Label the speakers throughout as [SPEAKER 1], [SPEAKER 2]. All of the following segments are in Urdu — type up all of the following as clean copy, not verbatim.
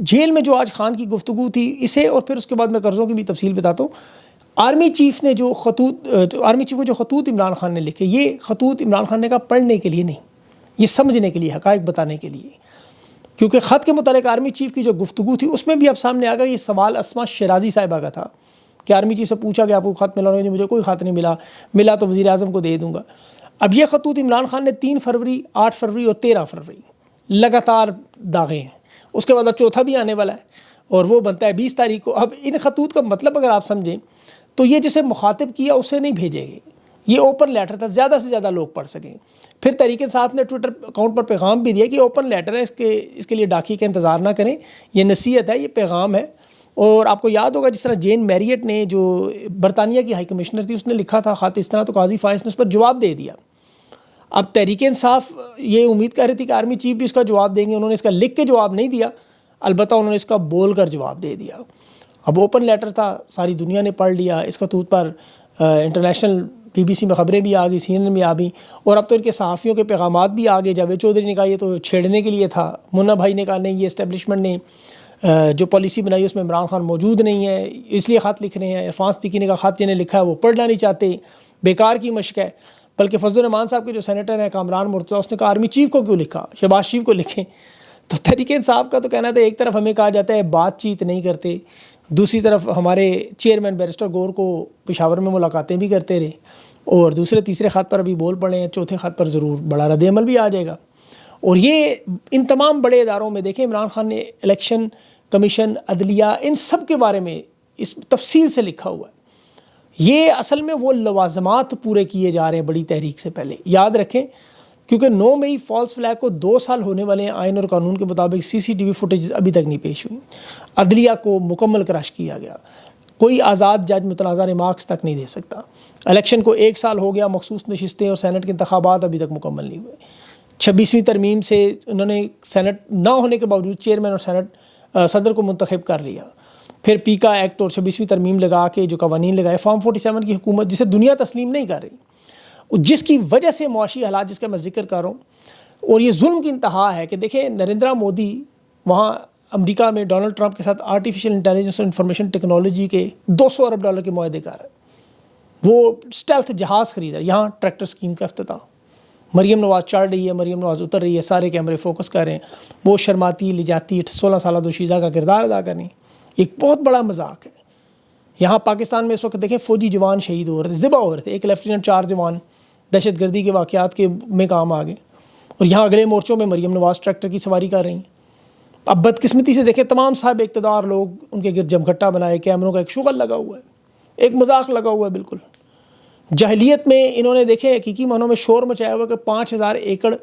[SPEAKER 1] جیل میں جو آج خان کی گفتگو تھی اسے، اور پھر اس کے بعد میں قرضوں کی بھی تفصیل بتاتا ہوں. آرمی چیف کو جو خطوط عمران خان نے لکھے، یہ خطوط عمران خان نے کہا پڑھنے کے لیے نہیں، یہ سمجھنے کے لیے، حقائق بتانے کے لیے. کیونکہ خط کے متعلق آرمی چیف کی جو گفتگو تھی اس میں بھی اب سامنے آ گیا یہ سوال اسما شیرازی صاحبہ کا تھا کہ آرمی چیف سے پوچھا کہ آپ کو خط ملا؟ مجھے کوئی خط نہیں ملا تو وزیر اعظم کو دے دوں گا. اب یہ خطوط عمران خان نے 3 فروری، 8 فروری اور 13 فروری لگاتار داغے ہیں. اس کے بعد اب چوتھا بھی آنے والا ہے اور وہ بنتا ہے 20 تاریخ کو. اب ان خطوط کا مطلب اگر آپ سمجھیں تو یہ جسے مخاطب کیا اسے نہیں بھیجے گئے، یہ اوپن لیٹر تھا، زیادہ سے زیادہ لوگ پڑھ سکیں. پھر تحریک انصاف نے ٹویٹر اکاؤنٹ پر پیغام بھی دیا کہ اوپن لیٹر ہے، اس کے لیے ڈاکیے کا انتظار نہ کریں، یہ نصیحت ہے، یہ پیغام ہے. اور آپ کو یاد ہوگا جس طرح جین میریٹ نے جو برطانیہ کی ہائی کمشنر تھی اس نے لکھا تھا خط اس طرح، تو قاضی فائز نے اس پر جواب دے دیا. اب تحریک انصاف یہ امید کر رہی تھی کہ آرمی چیف بھی اس کا جواب دیں گے، انہوں نے اس کا لکھ کے جواب نہیں دیا، البتہ انہوں نے اس کا بول کر جواب دے دیا. اب اوپن لیٹر تھا، ساری دنیا نے پڑھ لیا. اس خطوط پر انٹرنیشنل BBC میں خبریں بھی آ گئی، CNN میں آ گئی، اور اب تو ان کے صحافیوں کے پیغامات بھی آ گئے. جاوید چودھری نے کہا یہ تو چھیڑنے کے لیے تھا، منا بھائی نے کہا نہیں، یہ اسٹیبلشمنٹ نے جو پالیسی بنائی اس میں عمران خان موجود نہیں ہے، اس لیے خط لکھ رہے ہیں. عرفان صدیقی نے کہا خط جنہیں لکھا ہے وہ پڑھنا نہیں چاہتے، بیکار کی مشق ہے. بلکہ فضل الرحمان صاحب کے جو سینیٹر ہیں کامران مرتضیٰ، اس نے کہا آرمی چیف کو کیوں لکھا، شہباز شریف کو لکھیں. تو تحریک انصاف کا تو کہنا تھا ایک طرف ہمیں کہا جاتا ہے بات چیت نہیں کرتے، دوسری طرف ہمارے چیئرمین بیرسٹر گور کو پشاور میں ملاقاتیں بھی کرتے رہے، اور دوسرے تیسرے خط پر ابھی بول پڑے ہیں، چوتھے خط پر ضرور بڑا رد عمل بھی آ جائے گا. اور یہ ان تمام بڑے اداروں میں دیکھیں عمران خان نے الیکشن کمیشن، عدلیہ، ان سب کے بارے میں اس تفصیل سے لکھا ہوا ہے. یہ اصل میں وہ لوازمات پورے کیے جا رہے ہیں بڑی تحریک سے پہلے. یاد رکھیں کیونکہ 9 مئی فالس فلیگ کو 2 سال ہونے والے ہیں، آئین اور قانون کے مطابق CCTV فوٹیج ابھی تک نہیں پیش ہوئی. عدلیہ کو مکمل کرش کیا گیا، کوئی آزاد جج متنازع ریمارکس تک نہیں دے سکتا. الیکشن کو 1 سال ہو گیا، مخصوص نشستیں اور سینٹ کے انتخابات ابھی تک مکمل نہیں ہوئے. 26ویں ترمیم سے انہوں نے سینٹ نہ ہونے کے باوجود چیئرمین اور سینٹ صدر کو منتخب کر لیا. پھر پیکا ایکٹ اور 26ویں ترمیم لگا کے جو قوانین لگائے، فارم 47 کی حکومت جسے دنیا تسلیم نہیں کر رہی، جس کی وجہ سے معاشی حالات جس کا میں ذکر کر رہا ہوں. اور یہ ظلم کی انتہا ہے کہ دیکھیں نریندرا مودی وہاں امریکہ میں ڈونلڈ ٹرمپ کے ساتھ آرٹیفیشل انٹیلیجنس اور انفارمیشن ٹیکنالوجی کے $200 ارب کے معاہدے کار ہے. وہ اسٹیلتھ جہاز خریدا، یہاں ٹریکٹر اسکیم کا افتتاح. مریم نواز چڑھ رہی ہے، مریم نواز اتر رہی ہے، سارے کیمرے فوکس کر رہے ہیں، وہ شرماتی لجاتی 16 سالہ دوشیزہ کا کردار ادا کر رہی ہیں. ایک بہت بڑا مذاق ہے. یہاں پاکستان میں اس وقت دیکھیں فوجی جوان شہید ہو رہے تھے، ذبح ہو رہے تھے. ایک لیفٹیننٹ 4 جوان دہشت گردی کے واقعات کے میں کام آ گئے، اور یہاں اگلے مورچوں میں مریم نواز ٹریکٹر کی سواری کر رہی ہیں. اب بدقسمتی سے دیکھیں تمام صاحب اقتدار لوگ ان کے گرد جمگھٹا بنائے، کیمروں کا ایک شغل لگا ہوا ہے، ایک مذاق لگا ہوا ہے. بالکل جاہلیت میں انہوں نے دیکھے حقیقی معنوں میں شور مچایا ہوا کہ 5000 ایکڑ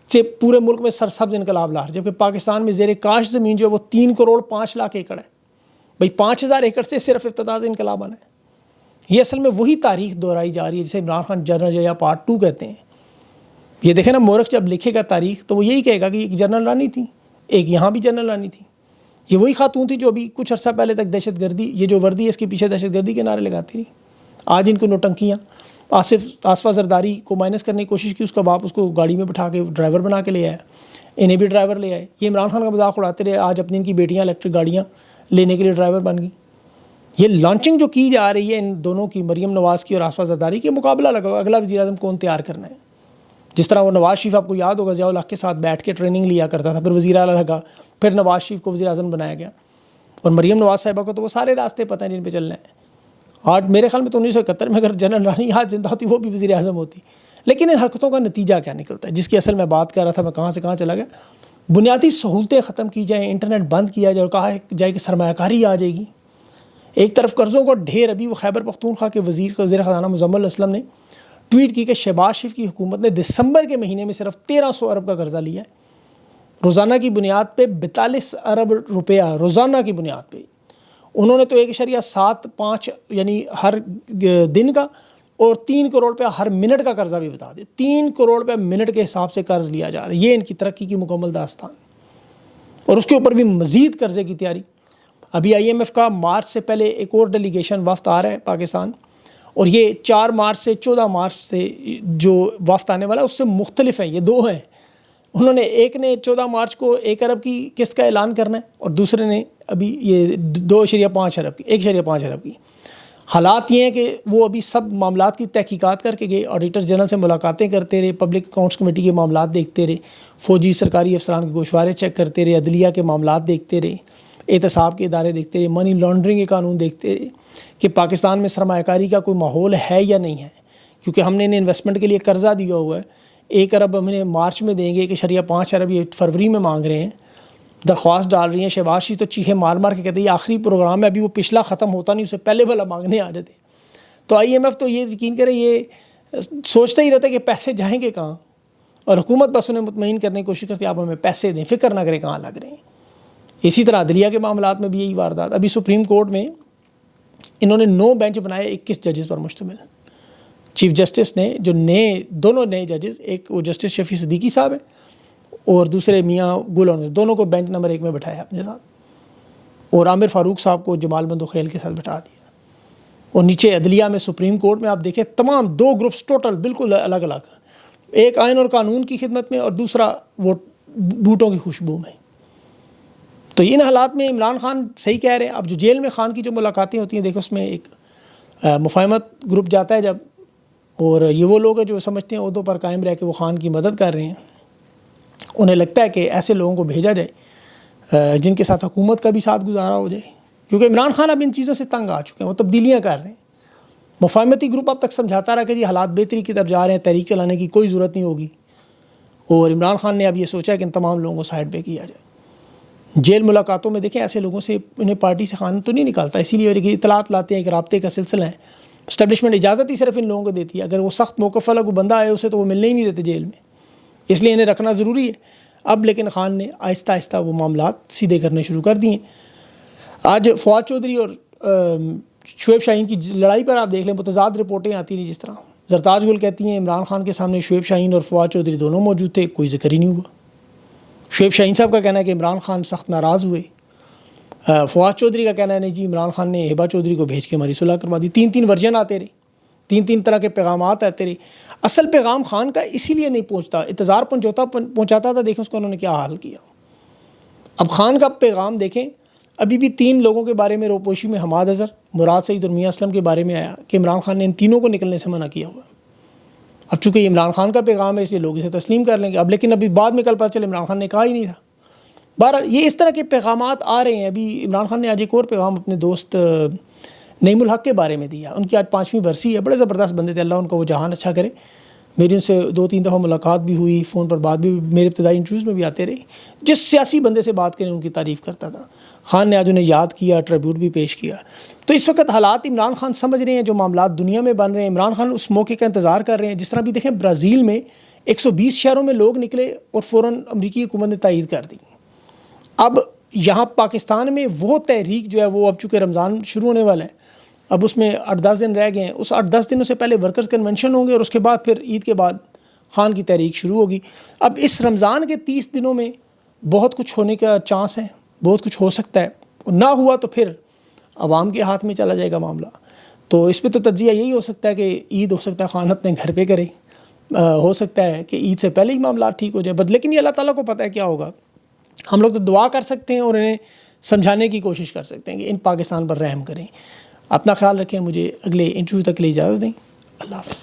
[SPEAKER 1] سے پورے ملک میں سرسبز انقلاب لا رہے، جبکہ پاکستان میں زیر کاشت زمین جو ہے وہ 3 کروڑ 5 لاکھ ایکڑ ہے. بھئی 5000 ایکڑ سے صرف ابتدا سے انقلاب آنا ہے. یہ اصل میں وہی تاریخ دہرائی جا رہی ہے جسے عمران خان جنرل یا پارٹ 2 کہتے ہیں. یہ دیکھیں نا مورخ جب لکھے گا تاریخ تو وہ یہی کہے گا کہ ایک جنرل رانی تھی، ایک یہاں بھی جنرل رانی تھی. یہ وہی خاتون تھی جو ابھی کچھ عرصہ پہلے تک دہشت گردی، یہ جو وردی ہے اس کے پیچھے دہشت گردی کے نعرے لگاتی رہی. آج ان کو نوٹنکیاں. آصفہ زرداری کو مائنس کرنے کی کوشش کی، اس کا باپ اس کو گاڑی میں بٹھا کے ڈرائیور بنا کے لے آئے، انہیں بھی ڈرائیور لے آئے. یہ عمران خان کا مذاق اڑاتے رہے، آج اپنی ان کی بیٹیاں الیکٹرک گاڑیاں لینے کے لیے ڈرائیور بن گئی. یہ لانچنگ جو کی جا رہی ہے ان دونوں کی، مریم نواز کی اور آصفہ زرداری کی، مقابلہ لگا اگلا وزیر اعظم کون تیار کرنا ہے. جس طرح وہ نواز شریف آپ کو یاد ہوگا ضیاء الحق کے ساتھ بیٹھ کے ٹریننگ لیا کرتا تھا، پھر وزیر اعلیٰ لگا، پھر نواز شریف کو وزیر اعظم بنایا گیا. اور مریم نواز صاحبہ کو تو وہ سارے راستے پتہ ہیں جن پہ چلنا ہے. آج میرے خیال میں تو 1971 میں اگر جنرل رانی آج زندہ ہوتی وہ بھی وزیر اعظم ہوتی. لیکن ان حرکتوں کا نتیجہ کیا نکلتا ہے، جس کی اصل میں بات کر رہا تھا، میں کہاں سے کہاں چلا گیا. بنیادی سہولتیں ختم کی جائیں، انٹرنیٹ بند کیا جائے، اور کہا جائے کہ سرمایہ کاری آ جائے گی. ایک طرف قرضوں کا ڈھیر. ابھی وہ خیبر پختونخوا کے وزیر خزانہ مزمل اسلم نے ٹویٹ کی کہ شہباز شریف کی حکومت نے دسمبر کے مہینے میں صرف 1300 ارب کا قرضہ لیا ہے، روزانہ کی بنیاد پہ 42 ارب روپیہ روزانہ کی بنیاد پہ. انہوں نے تو 1.75 یعنی ہر دن کا اور 3 کروڑ روپیہ ہر منٹ کا قرضہ بھی بتا دیں. 3 کروڑ روپیہ منٹ کے حساب سے قرض لیا جا رہا ہے. یہ ان کی ترقی کی مکمل داستان. اور اس کے اوپر بھی مزید قرضے کی تیاری. ابھی IMF کا مارچ سے پہلے ایک اور ڈیلیگیشن وفد آ رہا ہے پاکستان، اور یہ 4 مارچ سے 14 مارچ سے جو وفد آنے والا ہے اس سے مختلف ہیں، یہ 2 ہیں. انہوں نے ایک نے 14 مارچ کو 1 ارب کی قسط کا اعلان کرنا ہے اور دوسرے نے ابھی یہ 2.5 ارب کی 1.5 ارب کی. حالات یہ ہیں کہ وہ ابھی سب معاملات کی تحقیقات کر کے گئے, آڈیٹر جنرل سے ملاقاتیں کرتے رہے, پبلک اکاؤنٹس کمیٹی کے معاملات دیکھتے رہے, فوجی سرکاری افسران کے گوشوارے چیک کرتے رہے, عدلیہ کے معاملات دیکھتے رہے, احتساب کے ادارے دیکھتے رہے, منی لانڈرنگ کے قانون دیکھتے رہے کہ پاکستان میں سرمایہ کاری کا کوئی ماحول ہے یا نہیں ہے, کیونکہ ہم نے انہیں انویسٹمنٹ کے لیے قرضہ دیا ہوا ہے. 1 ارب ہم انہیں مارچ میں دیں گے, 1.5 ارب یہ فروری میں مانگ رہے ہیں, درخواست ڈال رہی ہیں. شہباز شریف تو چیخے مار مار کے کہتے ہیں یہ آخری پروگرام ہے, ابھی وہ پچھلا ختم ہوتا نہیں, اس سے پہلے والا مانگنے آ جاتے. تو IMF تو یہ یقین کریں یہ سوچتا ہی رہتا ہے کہ پیسے جائیں گے کہاں, اور حکومت بس انہیں مطمئن کرنے کی کوشش کرتی ہے آپ ہمیں پیسے دیں, فکر نہ کریں کہاں لگ رہے ہیں. اسی طرح عدلیہ کے معاملات میں بھی یہی واردات. ابھی سپریم کورٹ میں انہوں نے 9 بینچ بنائے 21 ججز پر مشتمل. چیف جسٹس نے جو دونوں نئے ججز, ایک وہ جسٹس شفیع صدیقی صاحب ہیں اور دوسرے میاں گل, دونوں کو بینچ نمبر 1 میں بٹھایا اپنے ساتھ, اور عامر فاروق صاحب کو جمال بندوخیل کے ساتھ بٹھا دیا. اور نیچے عدلیہ میں سپریم کورٹ میں آپ دیکھیں تمام 2 گروپس ٹوٹل بالکل الگ الگ, ایک آئین اور قانون کی خدمت میں اور دوسرا وہ بوٹوں کی خوشبو میں. تو ان حالات میں عمران خان صحیح کہہ رہے ہیں. اب جو جیل میں خان کی جو ملاقاتیں ہوتی ہیں, دیکھو اس میں ایک مفاہمت گروپ جاتا ہے جب, اور یہ وہ لوگ ہیں جو سمجھتے ہیں عہدوں پر قائم رہ کے وہ خان کی مدد کر رہے ہیں. انہیں لگتا ہے کہ ایسے لوگوں کو بھیجا جائے جن کے ساتھ حکومت کا بھی ساتھ گزارا ہو جائے, کیونکہ عمران خان اب ان چیزوں سے تنگ آ چکے ہیں, وہ تبدیلیاں کر رہے ہیں. مفاہمتی گروپ اب تک سمجھاتا رہا کہ جی حالات بہتری کی طرف جا رہے ہیں, تحریک چلانے کی کوئی ضرورت نہیں ہوگی, اور عمران خان نے اب یہ سوچا کہ ان تمام لوگوں کو سائڈ پہ کیا جائے. جیل ملاقاتوں میں دیکھیں ایسے لوگوں سے انہیں پارٹی سے خان تو نہیں نکالتا, اسی لیے کہ اطلاعات لاتے ہیں کہ رابطے کا سلسلہ ہے, اسٹیبلشمنٹ اجازت ہی صرف ان لوگوں کو دیتی ہے. اگر وہ سخت موقف والا کوئی بندہ آئے اسے تو وہ ملنے ہی نہیں دیتے جیل میں, اس لیے انہیں رکھنا ضروری ہے. اب لیکن خان نے آہستہ آہستہ وہ معاملات سیدھے کرنے شروع کر دیے. آج فواد چودھری اور شعیب شاہین کی لڑائی پر آپ دیکھ لیں, متضاد رپورٹیں آتی ہیں. جس طرح زرتاج گل کہتی ہیں عمران خان کے سامنے شعیب شاہین اور فواد چودھری دونوں موجود تھے, کوئی ذکر ہی نہیں ہوا. شعیب شاہین صاحب کا کہنا ہے کہ عمران خان سخت ناراض ہوئے. فواد چودھری کا کہنا ہے نہیں جی عمران خان نے ہبا چودھری کو بھیج کے ہماری صلح کروا دی. 3 ورژن آتے رہے, 3 طرح کے پیغامات آتے رہے. اصل پیغام خان کا اسی لیے نہیں پہنچتا, انتظار پہنچاتا تھا. دیکھیں اس کو انہوں نے کیا حال کیا. اب خان کا پیغام دیکھیں, ابھی بھی 3 لوگوں کے بارے میں روپوشی میں حماد اظہر, مراد سعید اور میاں اسلم کے بارے میں آیا کہ عمران خان نے ان تینوں کو نکلنے سے منع کیا ہوا. اب چونکہ یہ عمران خان کا پیغام ہے اس لیے لوگ اسے تسلیم کر لیں گے. اب لیکن ابھی بعد میں کل پتہ چلے عمران خان نے کہا ہی نہیں تھا. بہرحال یہ اس طرح کے پیغامات آ رہے ہیں. ابھی عمران خان نے آج ایک اور پیغام اپنے دوست نعیم الحق کے بارے میں دیا. ان کی آج 5ویں برسی ہے, بڑے زبردست بندے تھے, اللہ ان کا وہ جہان اچھا کرے. میری ان سے 2-3 دفعہ ملاقات بھی ہوئی, فون پر بات بھی, میرے ابتدائی انٹرویوز میں بھی آتے رہی. جس سیاسی بندے سے بات کریں ان کی تعریف کرتا تھا. خان نے آج انہیں یاد کیا, ٹریبیوٹ بھی پیش کیا. تو اس وقت حالات عمران خان سمجھ رہے ہیں, جو معاملات دنیا میں بن رہے ہیں, عمران خان اس موقع کا انتظار کر رہے ہیں. جس طرح بھی دیکھیں برازیل میں 120 شہروں میں لوگ نکلے اور فوراً امریکی حکومت نے تائید کر دی. اب یہاں پاکستان میں وہ تحریک جو ہے وہ اب چونکہ رمضان شروع ہونے والا ہے, اب اس میں 8-10 دن رہ گئے ہیں. اس 8-10 دنوں سے پہلے ورکرز کنونشن ہوں گے اور اس کے بعد پھر عید کے بعد خان کی تحریک شروع ہوگی. اب اس رمضان کے 30 دنوں میں بہت کچھ ہونے کا چانس ہے, بہت کچھ ہو سکتا ہے. نہ ہوا تو پھر عوام کے ہاتھ میں چلا جائے گا معاملہ. تو اس پہ تو تجزیہ یہی ہو سکتا ہے کہ عید ہو سکتا ہے خان اپنے گھر پہ کرے, ہو سکتا ہے کہ عید سے پہلے ہی معاملات ٹھیک ہو جائے. لیکن یہ اللہ تعالیٰ کو پتہ ہے کیا ہوگا. ہم لوگ تو دعا کر سکتے ہیں اور انہیں سمجھانے کی کوشش کر سکتے ہیں کہ ان پاکستان پر رحم کریں. اپنا خیال رکھیں. مجھے اگلے انٹرویو تک کے لیے اجازت دیں. اللہ حافظ.